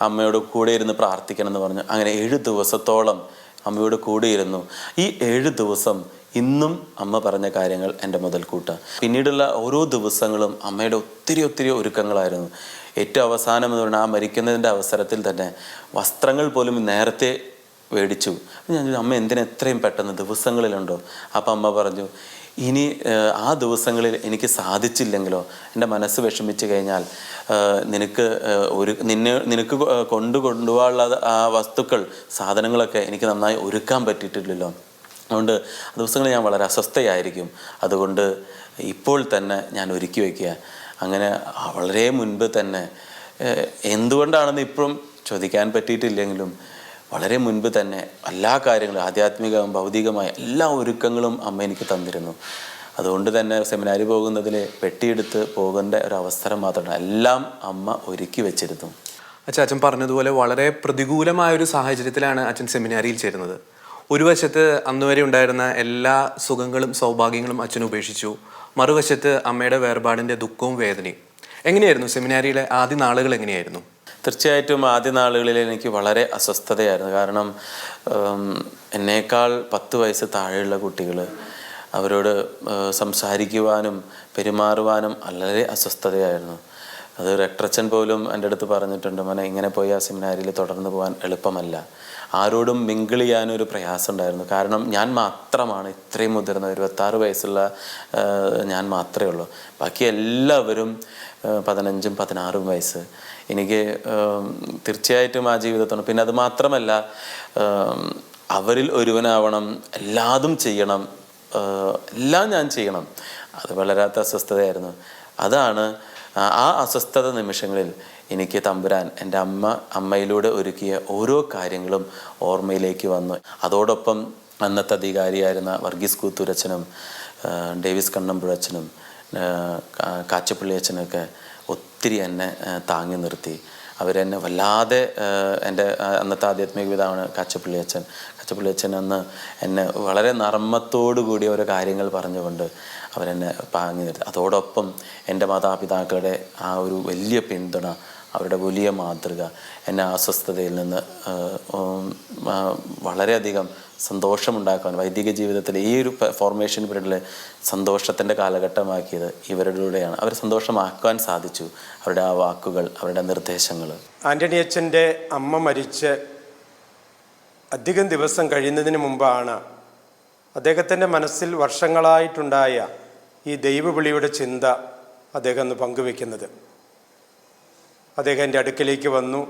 Speaker 3: അമ്മയോട് കൂടെ ഇരുന്ന് പ്രാർത്ഥിക്കണം എന്ന് പറഞ്ഞു. അങ്ങനെ 7 ദിവസത്തോളം അമ്മയോട് കൂടിയിരുന്നു. ഈ 7 ദിവസം ഇന്നും അമ്മ പറഞ്ഞ കാര്യങ്ങൾ എൻ്റെ മുതൽക്കൂട്ട. പിന്നീടുള്ള ഓരോ ദിവസങ്ങളും അമ്മയുടെ ഒത്തിരി ഒരുക്കങ്ങളായിരുന്നു. ഏറ്റവും അവസാനം എന്ന് പറഞ്ഞാൽ ആ മരിക്കുന്നതിൻ്റെ അവസരത്തിൽ തന്നെ വസ്ത്രങ്ങൾ പോലും നേരത്തെ മേടിച്ചു. ഞാൻ അമ്മ എന്തിനാ എത്രയും പെട്ടെന്ന്, ദിവസങ്ങളിലുണ്ടോ? അപ്പം അമ്മ പറഞ്ഞു, ഇനി ആ ദിവസങ്ങളിൽ എനിക്ക് സാധിച്ചില്ലെങ്കിലോ, എൻ്റെ മനസ്സ് വിഷമിച്ച് കഴിഞ്ഞാൽ നിനക്ക് കൊണ്ടുപോകാനുള്ള ആ വസ്തുക്കൾ, സാധനങ്ങളൊക്കെ എനിക്ക് നന്നായി ഒരുക്കാൻ പറ്റിയിട്ടില്ലല്ലോ. അതുകൊണ്ട് ദിവസങ്ങളിൽ ഞാൻ വളരെ അസ്വസ്ഥയായിരിക്കും. അതുകൊണ്ട് ഇപ്പോൾ തന്നെ ഞാൻ ഒരുക്കി വയ്ക്കുക. അങ്ങനെ വളരെ മുൻപ് തന്നെ, എന്തുകൊണ്ടാണെന്ന് ഇപ്പോഴും ചോദിക്കാൻ പറ്റിയിട്ടില്ലെങ്കിലും വളരെ മുൻപ് തന്നെ എല്ലാ കാര്യങ്ങളും, ആധ്യാത്മികവും ഭൗതികമായ എല്ലാ ഒരുക്കങ്ങളും അമ്മ എനിക്ക് തന്നിരുന്നു. അതുകൊണ്ട് തന്നെ സെമിനാരി പോകുന്നതിൽ പെട്ടിയെടുത്ത് പോകേണ്ട ഒരു അവസരം മാത്രമാണ്, എല്ലാം അമ്മ ഒരുക്കി വെച്ചിരുന്നു.
Speaker 1: അച്ഛൻ പറഞ്ഞതുപോലെ വളരെ പ്രതികൂലമായൊരു സാഹചര്യത്തിലാണ് അച്ഛൻ സെമിനാരിയിൽ ചേരുന്നത്. ഒരു വശത്ത് അന്ന് വരെ ഉണ്ടായിരുന്ന എല്ലാ സുഖങ്ങളും സൗഭാഗ്യങ്ങളും അച്ഛൻ ഉപേക്ഷിച്ചു. മറുവശത്ത് അമ്മയുടെ വേർപാടിൻ്റെ ദുഃഖവും വേദനയും. എങ്ങനെയായിരുന്നു സെമിനാരിയിലെ ആദ്യ നാളുകൾ? എങ്ങനെയായിരുന്നു?
Speaker 3: തീർച്ചയായിട്ടും ആദ്യ നാളുകളിൽ എനിക്ക് വളരെ അസ്വസ്ഥതയായിരുന്നു. കാരണം എന്നേക്കാൾ 10 വയസ്സ് താഴെയുള്ള കുട്ടികൾ, അവരോട് സംസാരിക്കുവാനും പെരുമാറുവാനും വളരെ അസ്വസ്ഥതയായിരുന്നു. അത് റെക്ടറച്ചൻ പോലും എൻ്റെ അടുത്ത് പറഞ്ഞിട്ടുണ്ട്, മോനെ ഇങ്ങനെ പോയി ആ സെമിനാരിയിൽ തുടർന്ന് പോകാൻ എളുപ്പമല്ല. ആരോടും മിങ്കിൾ ചെയ്യാനൊരു പ്രയാസം ഉണ്ടായിരുന്നു. കാരണം ഞാൻ മാത്രമാണ് ഇത്രയും മുതിർന്ന, 26 വയസ്സുള്ള ഞാൻ മാത്രമേ ഉള്ളൂ. ബാക്കി എല്ലാവരും 15ഉം 16ഉം വയസ്സ്. എനിക്ക് തീർച്ചയായിട്ടും ആ ജീവിതത്തോട്, പിന്നെ അത് മാത്രമല്ല അവരിൽ ഒരുവനാവണം, എല്ലാതും ചെയ്യണം, എല്ലാം ഞാൻ ചെയ്യണം. അത് വളരാത്ത അസ്വസ്ഥതയായിരുന്നു. അതാണ് ആ അസ്വസ്ഥത നിമിഷങ്ങളിൽ എനിക്ക് തമ്പുരാൻ എൻ്റെ അമ്മയിലൂടെ ഒരുക്കിയ ഓരോ കാര്യങ്ങളും ഓർമ്മയിലേക്ക് വന്നു. അതോടൊപ്പം അന്നത്തെ അധികാരിയായിരുന്ന വർഗീസ് കൂത്തൂരച്ഛനും ഡേവിസ് കണ്ണമ്പുഴച്ചനും കാച്ചപ്പള്ളി അച്ഛനൊക്കെ ഒത്തിരി എന്നെ താങ്ങി നിർത്തി. അവരെന്നെ വല്ലാതെ, എൻ്റെ അന്നത്തെ ആധ്യാത്മിക പിതാവാണ് കാച്ചപ്പള്ളി അച്ഛൻ. അച്ചപ്പുള്ളിയച്ഛൻ അന്ന് എന്നെ വളരെ നർമ്മത്തോടു കൂടി ഓരോ കാര്യങ്ങൾ പറഞ്ഞുകൊണ്ട് അവരെന്നെ പാങ്ങി നിർത്തി. അതോടൊപ്പം എൻ്റെ മാതാപിതാക്കളുടെ ആ ഒരു വലിയ പിന്തുണ, അവരുടെ വലിയ മാതൃക എന്നെ അസ്വസ്ഥതയിൽ നിന്ന് വളരെയധികം സന്തോഷമുണ്ടാക്കാൻ, വൈദിക ജീവിതത്തിൽ ഈ ഒരു ഫോർമേഷൻ പീരീഡിൽ സന്തോഷത്തിൻ്റെ കാലഘട്ടമാക്കിയത് ഇവരിലൂടെയാണ്. അവർ സന്തോഷമാക്കാൻ സാധിച്ചു. അവരുടെ ആ വാക്കുകൾ, അവരുടെ നിർദ്ദേശങ്ങൾ.
Speaker 6: ആൻ്റണി അച്ഛൻ്റെ അമ്മ മരിച്ച് അധികം ദിവസം കഴിയുന്നതിന് മുമ്പാണ് അദ്ദേഹത്തിൻ്റെ മനസ്സിൽ വർഷങ്ങളായിട്ടുണ്ടായ ഈ ദൈവവിളിയുടെ ചിന്ത അദ്ദേഹം ഒന്ന് പങ്കുവെക്കുന്നത്. അദ്ദേഹം എൻ്റെ അടുക്കലേക്ക് വന്നു,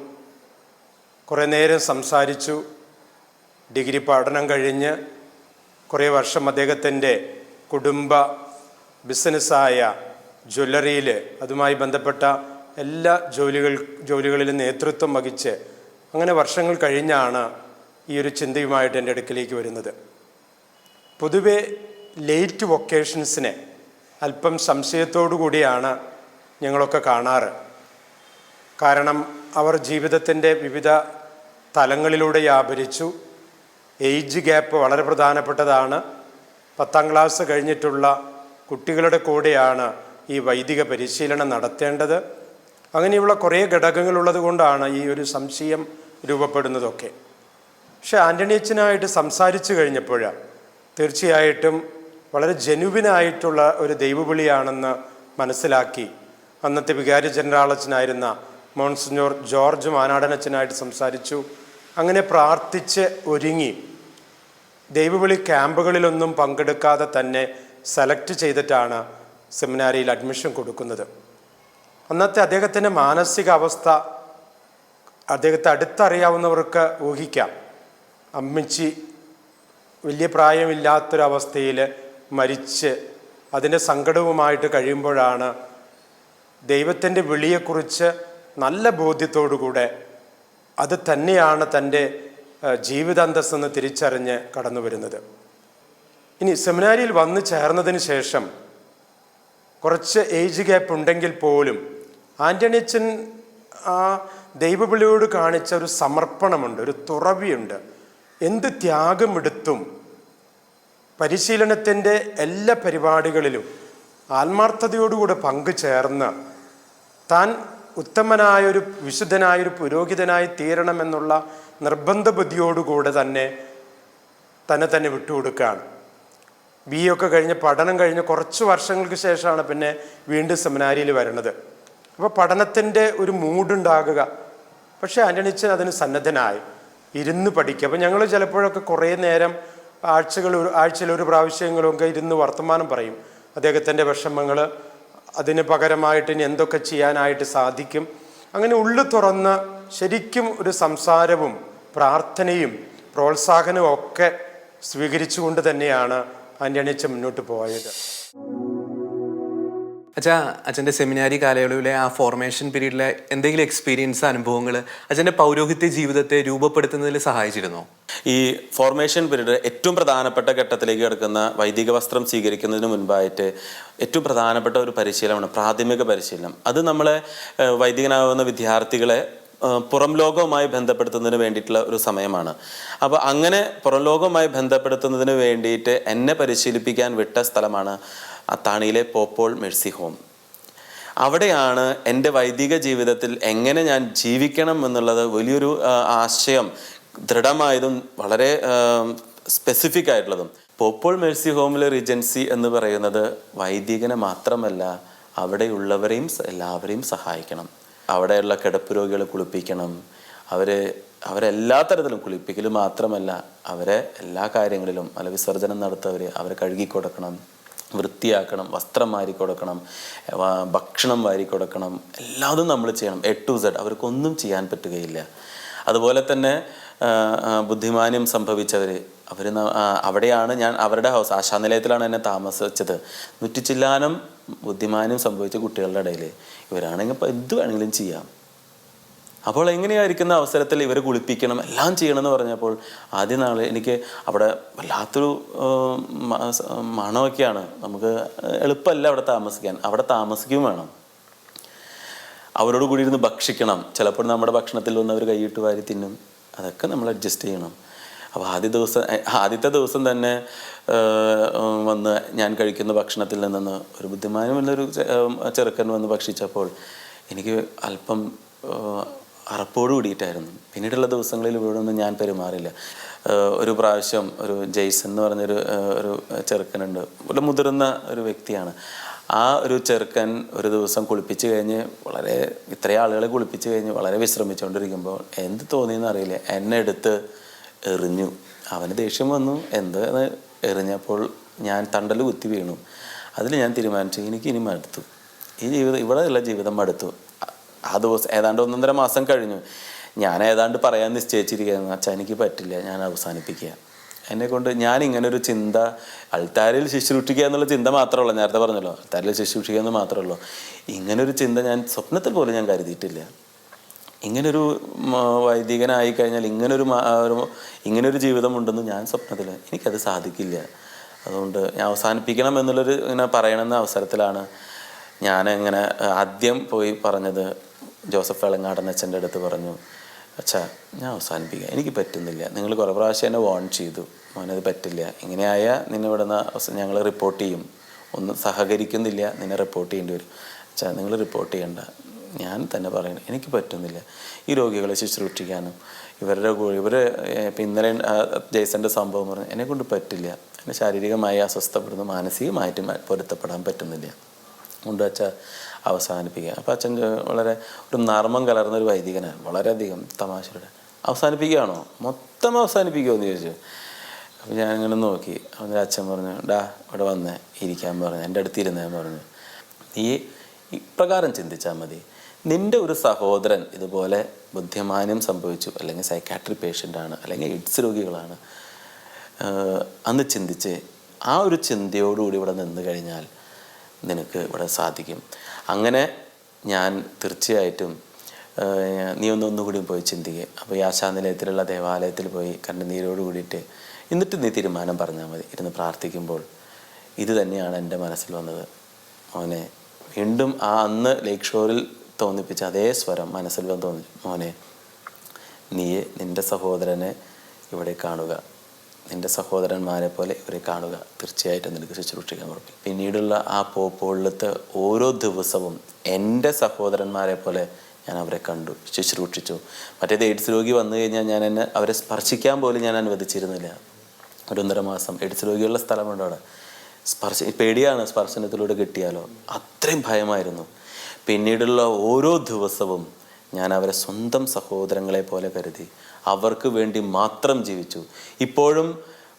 Speaker 6: കുറേ നേരം സംസാരിച്ചു. ഡിഗ്രി പഠനം കഴിഞ്ഞ് കുറേ വർഷം അദ്ദേഹത്തിൻ്റെ കുടുംബ ബിസിനസ്സായ ജ്വല്ലറിയിൽ അതുമായി ബന്ധപ്പെട്ട എല്ലാ ജോലികളിലും നേതൃത്വം വഹിച്ച് അങ്ങനെ വർഷങ്ങൾ കഴിഞ്ഞാണ് ഈ ഒരു ചിന്തയുമായിട്ട് എൻ്റെ അടുക്കിലേക്ക് വരുന്നത്. പൊതുവെ ലേറ്റ് വൊക്കേഷൻസിനെ അല്പം സംശയത്തോടു കൂടിയാണ് ഞങ്ങളൊക്കെ കാണാറ്. കാരണം അവർ ജീവിതത്തിൻ്റെ വിവിധ തലങ്ങളിലൂടെ വ്യാപരിച്ചു. ഏജ് ഗ്യാപ്പ് വളരെ പ്രധാനപ്പെട്ടതാണ്. 10ാം ക്ലാസ് കഴിഞ്ഞിട്ടുള്ള കുട്ടികളുടെ കൂടെയാണ് ഈ വൈദിക പരിശീലനം നടത്തേണ്ടത്. അങ്ങനെയുള്ള കുറേ ഘടകങ്ങളുള്ളത് കൊണ്ടാണ് ഈ ഒരു സംശയം രൂപപ്പെടുന്നതൊക്കെ. പക്ഷെ ആൻ്റണി അച്ഛനായിട്ട് സംസാരിച്ചു കഴിഞ്ഞപ്പോൾ തീർച്ചയായിട്ടും വളരെ ജെനുവിനായിട്ടുള്ള ഒരു ദൈവവിളിയാണെന്ന് മനസ്സിലാക്കി അന്നത്തെ വികാരി ജനറൽ അച്ഛനായിരുന്ന മോൺസിഞ്ഞോർ ജോർജ് മാനാടനച്ഛനായിട്ട് സംസാരിച്ചു. അങ്ങനെ പ്രാർത്ഥിച്ച് ഒരുങ്ങി ദൈവവിളി ക്യാമ്പുകളിലൊന്നും പങ്കെടുക്കാതെ തന്നെ സെലക്ട് ചെയ്തിട്ടാണ് സെമിനാരിയിൽ അഡ്മിഷൻ കൊടുക്കുന്നത്. അന്നത്തെ അദ്ദേഹത്തിൻ്റെ മാനസികാവസ്ഥ അദ്ദേഹത്തെ അടുത്തറിയാവുന്നവർക്ക് ഊഹിക്കാം. അമ്മച്ചി വലിയ പ്രായമില്ലാത്തൊരവസ്ഥയിൽ മരിച്ച് അതിൻ്റെ സങ്കടവുമായിട്ട് കഴിയുമ്പോഴാണ് ദൈവത്തിൻ്റെ വിളിയെക്കുറിച്ച് നല്ല ബോധ്യത്തോടുകൂടെ അത് തന്നെയാണ് തൻ്റെ ജീവിതാന്തസ്സെന്ന് തിരിച്ചറിഞ്ഞ് കടന്നു വരുന്നത്. ഇനി സെമിനാരിയിൽ വന്ന് ചേർന്നതിന് ശേഷം കുറച്ച് ഏജ് ഗ്യാപ്പ് ഉണ്ടെങ്കിൽ പോലും ആൻ്റണി അച്ഛൻ ആ ദൈവവിളിയോട് കാണിച്ച ഒരു സമർപ്പണമുണ്ട്, ഒരു തുറവിയുണ്ട്. എന്ത് ത്യാഗമെടുത്തും പരിശീലനത്തിൻ്റെ എല്ലാ പരിപാടികളിലും ആത്മാർത്ഥതയോടുകൂടെ പങ്കുചേർന്ന് താൻ ഉത്തമനായൊരു വിശുദ്ധനായൊരു പുരോഹിതനായി തീരണമെന്നുള്ള നിർബന്ധ ബുദ്ധിയോടുകൂടെ തന്നെ തന്നെ വിട്ടുകൊടുക്കുകയാണ്. BA ഒക്കെ കഴിഞ്ഞ് പഠനം കഴിഞ്ഞ് കുറച്ച് വർഷങ്ങൾക്ക് ശേഷമാണ് പിന്നെ വീണ്ടും സെമിനാരിയിൽ വരുന്നത്. അപ്പോൾ പഠനത്തിൻ്റെ ഒരു മൂഡുണ്ടാകുക. പക്ഷേ ആൻ്റണി അച്ഛൻ അതിന് സന്നദ്ധനായി ഇരുന്ന് പഠിക്കുക. അപ്പോൾ ഞങ്ങൾ ചിലപ്പോഴൊക്കെ കുറേ നേരം ആഴ്ചയിൽ ഒരു പ്രാവശ്യങ്ങളൊക്കെ ഇരുന്ന് വർത്തമാനം പറയും. അദ്ദേഹത്തിൻ്റെ വിഷമങ്ങൾ, അതിന് പകരമായിട്ട് ഇനി എന്തൊക്കെ ചെയ്യാനായിട്ട് സാധിക്കും. അങ്ങനെ ഉള്ളു തുറന്ന് ശരിക്കും ഒരു സംസാരവും പ്രാർത്ഥനയും പ്രോത്സാഹനവും ഒക്കെ സ്വീകരിച്ചുകൊണ്ട് തന്നെയാണ് ആൻ്റണി അച്ഛൻ മുന്നോട്ട് പോയത്.
Speaker 1: അച്ഛൻ്റെ സെമിനാരി കാലയളവിലെ ആ ഫോർമേഷൻ പീരീഡിലെ എന്തെങ്കിലും എക്സ്പീരിയൻസ്, അനുഭവങ്ങൾ അച്ഛൻ്റെ പൗരോഹിത്യ ജീവിതത്തെ രൂപപ്പെടുത്തുന്നതിൽ സഹായിച്ചിരുന്നോ?
Speaker 3: ഈ ഫോർമേഷൻ പീരീഡ് ഏറ്റവും പ്രധാനപ്പെട്ട ഘട്ടത്തിലേക്ക് കിടക്കുന്ന വൈദിക വസ്ത്രം സ്വീകരിക്കുന്നതിന് മുൻപായിട്ട് ഏറ്റവും പ്രധാനപ്പെട്ട ഒരു പരിശീലനമാണ് പ്രാഥമിക പരിശീലനം. അത് നമ്മളെ വൈദികനാകുന്ന വിദ്യാർത്ഥികളെ പുറം ലോകവുമായി ബന്ധപ്പെടുത്തുന്നതിന് വേണ്ടിയിട്ടുള്ള ഒരു സമയമാണ്. അപ്പോൾ അങ്ങനെ പുറം ലോകവുമായി ബന്ധപ്പെടുത്തുന്നതിന് വേണ്ടിയിട്ട് എന്നെ പരിശീലിപ്പിക്കാൻ വിട്ട സ്ഥലമാണ് അത്താണിയിലെ പോപ്പോൾ മെഴ്സി ഹോം. അവിടെയാണ് എൻ്റെ വൈദിക ജീവിതത്തിൽ എങ്ങനെ ഞാൻ ജീവിക്കണം എന്നുള്ളത് വലിയൊരു ആശയം ദൃഢമായതും വളരെ സ്പെസിഫിക് ആയിട്ടുള്ളതും. പോപ്പോൾ മെഴ്സി ഹോമിലെ റിജൻസി എന്ന് പറയുന്നത് വൈദികനെ മാത്രമല്ല, അവിടെയുള്ളവരെയും എല്ലാവരെയും സഹായിക്കണം. അവിടെയുള്ള കിടപ്പ് രോഗികളെ കുളിപ്പിക്കണം. അവരെല്ലാ തരത്തിലും കുളിപ്പിക്കൽ മാത്രമല്ല, അവരെ എല്ലാ കാര്യങ്ങളിലും മലവിസർജനം നടത്തവരെ അവരെ കഴുകിക്കൊടുക്കണം, വൃത്തിയാക്കണം, വസ്ത്രം വാരിക്കൊടുക്കണം, ഭക്ഷണം വാരിക്കൊടുക്കണം. എല്ലാതും നമ്മൾ ചെയ്യണം. A to Z. അവർക്കൊന്നും ചെയ്യാൻ പറ്റുകയില്ല. അതുപോലെ തന്നെ ബുദ്ധിമാന്യം സംഭവിച്ചവർ, അവിടെയാണ് ഞാൻ അവരുടെ ഹൗസ് ആശാനിലയത്തിലാണ് എന്നെ താമസിച്ചത്. 100 ചില്ലാനം ബുദ്ധിമാന്യം സംഭവിച്ച കുട്ടികളുടെ ഇടയിൽ ഇവരാണെങ്കിൽ ഇപ്പോൾ എന്ത് വേണമെങ്കിലും ചെയ്യാം. അപ്പോൾ എങ്ങനെയായിരിക്കുന്ന അവസരത്തിൽ ഇവരെ കുളിപ്പിക്കണം, എല്ലാം ചെയ്യണമെന്ന് പറഞ്ഞപ്പോൾ ആദ്യ നാൾ എനിക്ക് അവിടെ വല്ലാത്തൊരു മണമൊക്കെയാണ്. നമുക്ക് എളുപ്പമല്ല അവിടെ താമസിക്കാൻ. അവിടെ താമസിക്കുകയും വേണം, അവരോട് കൂടി ഇരുന്ന് ഭക്ഷിക്കണം. ചിലപ്പോൾ നമ്മുടെ ഭക്ഷണത്തിൽ വന്നവർ കൈയിട്ട് വാരി തിന്നും. അതൊക്കെ നമ്മൾ അഡ്ജസ്റ്റ് ചെയ്യണം. അപ്പോൾ ആദ്യത്തെ ദിവസം തന്നെ വന്ന് ഞാൻ കഴിക്കുന്ന ഭക്ഷണത്തിൽ നിന്ന് ഒരു ബുദ്ധിമാനുമുള്ളൊരു ചെറുക്കൻ വന്ന് ഭക്ഷിച്ചപ്പോൾ എനിക്ക് അല്പം അറപ്പോട് കൂടിയിട്ടായിരുന്നു. പിന്നീടുള്ള ദിവസങ്ങളിൽ ഇവിടെ ഒന്നും ഞാൻ പെരുമാറില്ല. ഒരു പ്രാവശ്യം ഒരു ജെയ്സൺ എന്ന് പറഞ്ഞൊരു ഒരു ചെറുക്കനുണ്ട്, ഒരു മുതിർന്ന ഒരു വ്യക്തിയാണ്. ആ ഒരു ചെറുക്കൻ ഒരു ദിവസം കുളിപ്പിച്ച് കഴിഞ്ഞ് ഇത്രയും ആളുകളെ കുളിപ്പിച്ച് കഴിഞ്ഞ് വളരെ വിശ്രമിച്ചുകൊണ്ടിരിക്കുമ്പോൾ എന്ത് തോന്നിയെന്ന് അറിയില്ല, എന്നെ എടുത്ത് എറിഞ്ഞു. അവന് ദേഷ്യം വന്നു, എന്തെന്ന് എറിഞ്ഞപ്പോൾ ഞാൻ തണ്ടൽ കുത്തി വീണു. അതിൽ ഞാൻ തീരുമാനിച്ചു, എനിക്ക് ഇനി മടുത്തു, ഈ ഇവിടെയുള്ള ജീവിതം മടുത്തു. ആ ദിവസം ഏതാണ്ട് 1.5 മാസം കഴിഞ്ഞു. ഞാൻ ഏതാണ്ട് പറയാൻ നിശ്ചയിച്ചിരിക്കുകയാണ്, അച്ഛാ എനിക്ക് പറ്റില്ല, ഞാൻ അവസാനിപ്പിക്കുക. എന്നെക്കൊണ്ട് ഞാനിങ്ങനൊരു ചിന്ത, അൾത്താരിൽ ശുശ്രൂഷിക്കുക എന്നുള്ള ചിന്ത മാത്രമല്ല, നേരത്തെ പറഞ്ഞല്ലോ അൾത്താരിൽ ശുശ്രൂഷിക്കുക എന്ന് മാത്രമല്ലോ, ഇങ്ങനൊരു ചിന്ത ഞാൻ സ്വപ്നത്തിൽ പോലും ഞാൻ കരുതിയിട്ടില്ല. ഇങ്ങനൊരു വൈദികനായി കഴിഞ്ഞാൽ ഇങ്ങനൊരു ജീവിതമുണ്ടെന്ന് ഞാൻ സ്വപ്നത്തിൽ, എനിക്കത് സാധിക്കില്ല. അതുകൊണ്ട് ഞാൻ അവസാനിപ്പിക്കണം എന്നുള്ളൊരു ഇങ്ങനെ പറയണമെന്ന അവസരത്തിലാണ് ഞാനിങ്ങനെ ആദ്യം പോയി പറഞ്ഞത്. ജോസഫ് വെളങ്ങാടൻ അച്ഛൻ്റെ അടുത്ത് പറഞ്ഞു, അച്ഛാ ഞാൻ അവസാനിപ്പിക്കുക, എനിക്ക് പറ്റുന്നില്ല. നിങ്ങൾ കുറേ പ്രാവശ്യം എന്നെ വാൺ ചെയ്തു, മോനത് പറ്റില്ല, ഇങ്ങനെയായാൽ നിന്നെ ഇവിടുന്ന് ഞങ്ങൾ റിപ്പോർട്ട് ചെയ്യും, ഒന്നും സഹകരിക്കുന്നില്ല, നിന്നെ റിപ്പോർട്ട് ചെയ്യേണ്ടി വരും. അച്ഛാ നിങ്ങൾ റിപ്പോർട്ട് ചെയ്യണ്ട, ഞാൻ തന്നെ പറയണം, എനിക്ക് പറ്റുന്നില്ല ഈ രോഗികളെ ശുശ്രൂഷിക്കാനും ഇവർ ഇപ്പം ഇന്നലെ ജെയ്സൻ്റെ സംഭവം പറഞ്ഞു, എന്നെക്കൊണ്ട് പറ്റില്ല, എന്നെ ശാരീരികമായി അസ്വസ്ഥപ്പെടുന്നു, മാനസികമായിട്ട് പൊരുത്തപ്പെടാൻ പറ്റുന്നില്ല, കൊണ്ട് അച്ഛാ അവസാനിപ്പിക്കുക. അപ്പോൾ അച്ഛൻ വളരെ ഒരു നർമ്മം കലർന്നൊരു വൈദികനാണ്, വളരെയധികം തമാശയുടെ. അവസാനിപ്പിക്കുകയാണോ, മൊത്തം അവസാനിപ്പിക്കുമോ എന്ന് ചോദിച്ചു. അപ്പോൾ ഞാൻ ഇങ്ങനെ നോക്കി. അവൻ്റെ അച്ഛൻ പറഞ്ഞു, ഇവിടെ വന്നേ ഇരിക്കാൻ പറഞ്ഞു, എൻ്റെ അടുത്ത് ഇരുന്നേ പറഞ്ഞു, നീ ഇപ്രകാരം ചിന്തിച്ചാൽ മതി, നിൻ്റെ ഒരു സഹോദരൻ ഇതുപോലെ ബുദ്ധിമാന്യം സംഭവിച്ചു, അല്ലെങ്കിൽ സൈക്കാട്രി പേഷ്യൻ്റാണ്, അല്ലെങ്കിൽ എയ്ഡ്സ് രോഗികളാണ്, അന്ന് ചിന്തിച്ച് ആ ഒരു ചിന്തയോടുകൂടി ഇവിടെ നിന്ന് കഴിഞ്ഞാൽ നിനക്ക് ഇവിടെ സാധിക്കും. അങ്ങനെ ഞാൻ തീർച്ചയായിട്ടും നീ ഒന്നുകൂടി പോയി ചിന്തിക്കുക. അപ്പോൾ ഈ ആശാനിലയത്തിലുള്ള ദേവാലയത്തിൽ പോയി കണ്ണുനീരോട് കൂടിയിട്ട് എന്നിട്ട് നീ തീരുമാനം പറഞ്ഞാൽ മതി. ഇരുന്ന് പ്രാർത്ഥിക്കുമ്പോൾ ഇത് തന്നെയാണ് എൻ്റെ മനസ്സിൽ വന്നത്. മോനെ, വീണ്ടും ആ അന്ന് ലേക്ക് ഷോറിൽ തോന്നിപ്പിച്ച അതേ സ്വരം മനസ്സിൽ വന്ന് തോന്നി, മോനെ നീ നിൻ്റെ സഹോദരനെ ഇവിടെ കാണുക, നിൻ്റെ സഹോദരന്മാരെ പോലെ ഇവരെ കാണുക, തീർച്ചയായിട്ടും നിനക്ക് ശുശ്രൂഷിക്കാൻ കൊടുക്കും. പിന്നീടുള്ള ആ പോളിലത്തെ ഓരോ ദിവസവും എൻ്റെ സഹോദരന്മാരെ പോലെ ഞാൻ അവരെ കണ്ടു, ശുശ്രൂഷിച്ചു. മറ്റേത് എയ്ഡ്സ് രോഗി വന്നു കഴിഞ്ഞാൽ അവരെ സ്പർശിക്കാൻ പോലും ഞാൻ അനുവദിച്ചിരുന്നില്ല. 1.5 മാസം എയ്ഡ്സ് രോഗിയുള്ള സ്ഥലമുണ്ട് അവിടെ, പേടിയാണ് സ്പർശനത്തിലൂടെ കിട്ടിയാലോ, അത്രയും ഭയമായിരുന്നു. പിന്നീടുള്ള ഓരോ ദിവസവും ഞാൻ അവരെ സ്വന്തം സഹോദരങ്ങളെ പോലെ കരുതി അവർക്ക് വേണ്ടി മാത്രം ജീവിച്ചു. ഇപ്പോഴും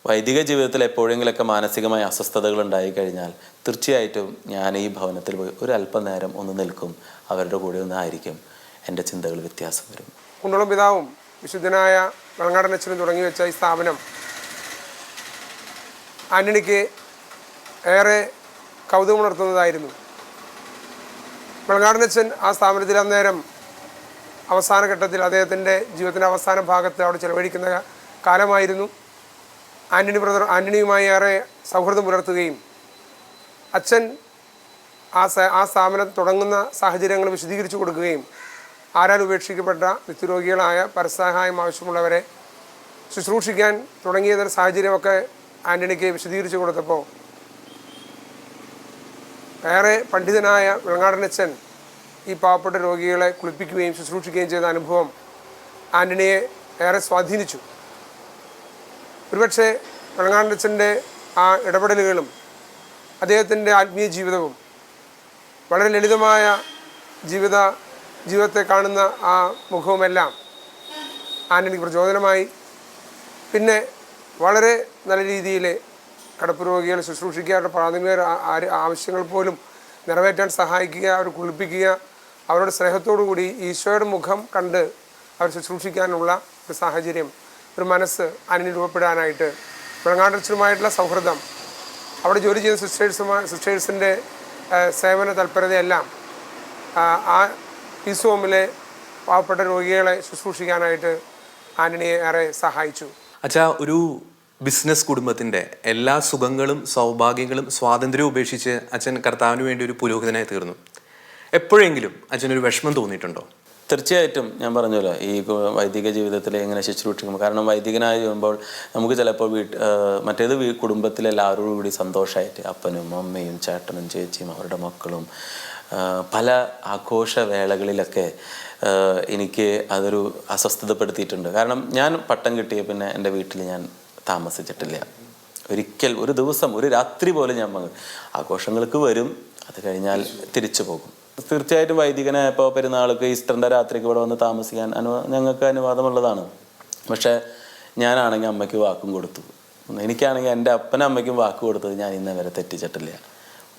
Speaker 3: വൈദിക ജീവിതത്തിൽ എപ്പോഴെങ്കിലൊക്കെ മാനസികമായ അസ്വസ്ഥതകൾ ഉണ്ടായിക്കഴിഞ്ഞാൽ തീർച്ചയായിട്ടും ഞാൻ ഈ ഭവനത്തിൽ പോയി ഒരു അല്പനേരം ഒന്ന് നിൽക്കും, അവരുടെ കൂടെ ഒന്നായിരിക്കും, എൻ്റെ ചിന്തകൾ വ്യത്യാസം വരും.
Speaker 7: കുണ്ടളം പിതാവും വിശുദ്ധനായ വെളങ്ങാടൻ അച്ഛനും തുടങ്ങി വെച്ച ഈ സ്ഥാപനം ആന്റണിക്ക് ഏറെ കൗതുകമുണർത്തുന്നതായിരുന്നു. വെളങ്ങാടൻ അച്ഛൻ ആ സ്ഥാപനത്തിൽ അന്നേരം അവസാന ഘട്ടത്തിൽ അദ്ദേഹത്തിൻ്റെ ജീവിതത്തിൻ്റെ അവസാന ഭാഗത്ത് അവിടെ ചെലവഴിക്കുന്ന കാലമായിരുന്നു. ആൻ്റണിയുമായി ഏറെ സൗഹൃദം പുലർത്തുകയും അച്ഛൻ ആ സ്ഥാപനം തുടങ്ങുന്ന സാഹചര്യങ്ങൾ വിശദീകരിച്ചു കൊടുക്കുകയും ആരാൽ ഉപേക്ഷിക്കപ്പെട്ട നിത്യരോഗികളായ പരസഹായം ആവശ്യമുള്ളവരെ ശുശ്രൂഷിക്കാൻ തുടങ്ങിയ സാഹചര്യമൊക്കെ ആൻ്റണിക്ക് വിശദീകരിച്ചു കൊടുത്തപ്പോൾ ഏറെ പണ്ഡിതനായ വെളങ്ങാടൻ അച്ഛൻ ഈ പാവപ്പെട്ട രോഗികളെ കുളിപ്പിക്കുകയും ശുശ്രൂഷിക്കുകയും ചെയ്ത അനുഭവം ആൻ്റണിയെ ഏറെ സ്വാധീനിച്ചു. ഒരുപക്ഷെ വെളങ്ങാടൻ അച്ഛൻ്റെ ആ ഇടപെടലുകളും അദ്ദേഹത്തിൻ്റെ ആത്മീയ ജീവിതവും വളരെ ലളിതമായ ജീവിതത്തെ കാണുന്ന ആ മുഖവുമെല്ലാം ആൻ്റണിക്ക് പ്രചോദനമായി. പിന്നെ വളരെ നല്ല രീതിയിൽ കിടപ്പ് രോഗികളെ ശുശ്രൂഷിക്കുക, അവരുടെ പ്രാഥമിക ആവശ്യങ്ങൾ പോലും നിറവേറ്റാൻ സഹായിക്കുക, അവർ കുളിപ്പിക്കുക, അവരുടെ സ്നേഹത്തോടു കൂടി ഈശോയുടെ മുഖം കണ്ട് അവർ ശുശ്രൂഷിക്കാനുള്ള ഒരു സാഹചര്യം, ഒരു മനസ്സ് ആന്റണി രൂപപ്പെടാനായിട്ട് വെളങ്ങാടച്ചനുമായിട്ടുള്ള സൗഹൃദം, അവിടെ ജോലി ചെയ്യുന്ന സിസ്റ്റേഴ്സിൻ്റെ സേവന തൽപരതയെല്ലാം ആ പീസ് ഹോമിലെ പാവപ്പെട്ട രോഗികളെ ശുശ്രൂഷിക്കാനായിട്ട് ആന്റണിയെ ഏറെ സഹായിച്ചു.
Speaker 1: അച്ഛാ, ഒരു ബിസിനസ് കുടുംബത്തിൻ്റെ എല്ലാ സുഖങ്ങളും സൗഭാഗ്യങ്ങളും സ്വാതന്ത്ര്യവും ഉപേക്ഷിച്ച് അച്ഛൻ കർത്താവിന് വേണ്ടി ഒരു പുരോഹിതനായി തീർന്നു. എപ്പോഴെങ്കിലും അച്ഛനൊരു വിഷമം തോന്നിയിട്ടുണ്ടോ?
Speaker 3: തീർച്ചയായിട്ടും ഞാൻ പറഞ്ഞല്ലോ ഈ വൈദിക ജീവിതത്തിൽ എങ്ങനെ ശുശ്രൂഷിക്കും. കാരണം വൈദികനായി വരുമ്പോൾ നമുക്ക് ചിലപ്പോൾ മറ്റേത് കുടുംബത്തിലെ എല്ലാവരോടും കൂടി സന്തോഷമായിട്ട് അപ്പനും അമ്മയും ചേട്ടനും ചേച്ചിയും അവരുടെ മക്കളും പല ആഘോഷവേളകളിലൊക്കെ എനിക്ക് അതൊരു അസ്വസ്ഥതപ്പെടുത്തിയിട്ടുണ്ട്. കാരണം ഞാൻ പട്ടം കിട്ടിയ പിന്നെ എൻ്റെ വീട്ടിൽ ഞാൻ താമസിച്ചിട്ടില്ല. ഒരിക്കൽ ഒരു ദിവസം ഒരു രാത്രി പോലും ഞാൻ ആഘോഷങ്ങൾക്ക് വരും, അത് കഴിഞ്ഞാൽ തിരിച്ചു പോകും. തീർച്ചയായിട്ടും വൈദികനായപ്പോൾ പെരുന്നാൾക്ക് ഈസ്റ്ററിൻ്റെ രാത്രിക്ക് ഇവിടെ വന്ന് താമസിക്കാൻ ഞങ്ങൾക്ക് അനുവാദമുള്ളതാണ്. പക്ഷേ ഞാനാണെങ്കിൽ അമ്മയ്ക്ക് വാക്കും കൊടുത്തു. എനിക്കാണെങ്കിൽ എൻ്റെ അപ്പനും അമ്മയ്ക്കും വാക്ക് കൊടുത്തത് ഞാൻ ഇന്നേ വരെ തെറ്റിച്ചിട്ടില്ല.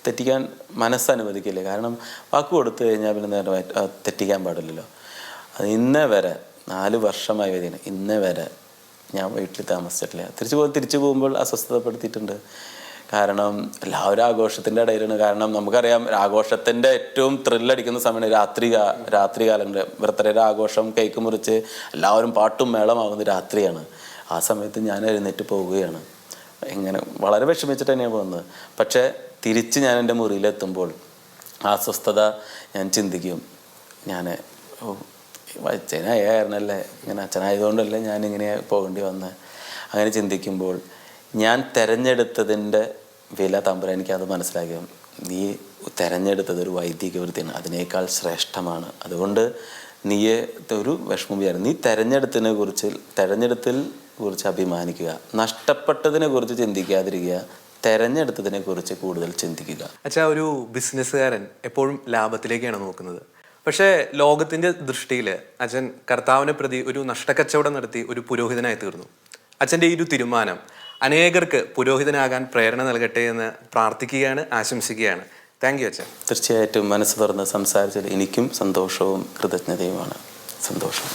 Speaker 3: തെറ്റിക്കാൻ മനസ്സനുവദിക്കില്ല. കാരണം വാക്ക് കൊടുത്തു കഴിഞ്ഞാൽ പിന്നെ നേരെ തെറ്റിക്കാൻ പാടില്ലല്ലോ. അത് ഇന്നേ വരെ 4 വർഷമായി വരികയാണ്, ഇന്നേ വരെ ഞാൻ വീട്ടിൽ താമസിച്ചിട്ടില്ല. തിരിച്ചു പോകുമ്പോൾ അസ്വസ്ഥതപ്പെടുത്തിയിട്ടുണ്ട്. കാരണം എല്ലാവരും ആഘോഷത്തിൻ്റെ ഇടയിലാണ്. കാരണം നമുക്കറിയാം ആഘോഷത്തിൻ്റെ ഏറ്റവും ത്രില്ലടിക്കുന്ന സമയമാണ് രാത്രി കാലങ്ങളിൽ. ബർത്ത്ഡേയുടെ ആഘോഷം കേക്ക് മുറിച്ച് എല്ലാവരും പാട്ടും മേളമാകുന്നത് രാത്രിയാണ്. ആ സമയത്ത് ഞാൻ എഴുന്നേറ്റ് പോവുകയാണ്. ഇങ്ങനെ വളരെ വിഷമിച്ചിട്ട് തന്നെയാണ് പോകുന്നത്. പക്ഷേ തിരിച്ച് ഞാൻ എൻ്റെ മുറിയിലെത്തുമ്പോൾ ആ അസ്വസ്ഥത ഞാൻ ചിന്തിക്കും. ഞാൻ അച്ഛനായ കാരണമല്ലേ, ഇങ്ങനെ അച്ഛനായതുകൊണ്ടല്ലേ ഞാനിങ്ങനെ പോകേണ്ടി വന്നത്. അങ്ങനെ ചിന്തിക്കുമ്പോൾ ഞാൻ തിരഞ്ഞെടുത്തതിൻ്റെ വില തമ്പുരാൻ എനിക്കത് മനസ്സിലാക്കി. നീ തിരഞ്ഞെടുത്തത് ഒരു വൈദിക വൃത്തിയാണ്, അതിനേക്കാൾ ശ്രേഷ്ഠമാണ്. അതുകൊണ്ട് നീയെ ഒരു വിഷമം വിചാരിക്കും. നീ തിരഞ്ഞെടുത്തതിനെ കുറിച്ച് അഭിമാനിക്കുക, നഷ്ടപ്പെട്ടതിനെ കുറിച്ച് ചിന്തിക്കാതിരിക്കുക, തിരഞ്ഞെടുത്തതിനെ കുറിച്ച് കൂടുതൽ ചിന്തിക്കുക.
Speaker 1: അച്ഛാ, ഒരു ബിസിനസ്സുകാരൻ എപ്പോഴും ലാഭത്തിലേക്കാണ് നോക്കുന്നത്. പക്ഷേ ലോകത്തിൻ്റെ ദൃഷ്ടിയിൽ അച്ഛൻ കർത്താവിനെ പ്രതി ഒരു നഷ്ടക്കച്ചവടം നടത്തി ഒരു പുരോഹിതനായി തീർന്നു. അച്ഛൻ്റെ ഈ ഒരു തീരുമാനം അനേകർക്ക് പുരോഹിതനാകാൻ പ്രേരണ നൽകട്ടെ എന്ന് പ്രാർത്ഥിക്കുകയാണ്, ആശംസിക്കുകയാണ്. താങ്ക് യു അച്ഛൻ.
Speaker 3: തീർച്ചയായിട്ടും മനസ്സ് തുറന്ന് സംസാരിച്ചത് എനിക്കും സന്തോഷവും കൃതജ്ഞതയുമാണ്. സന്തോഷം.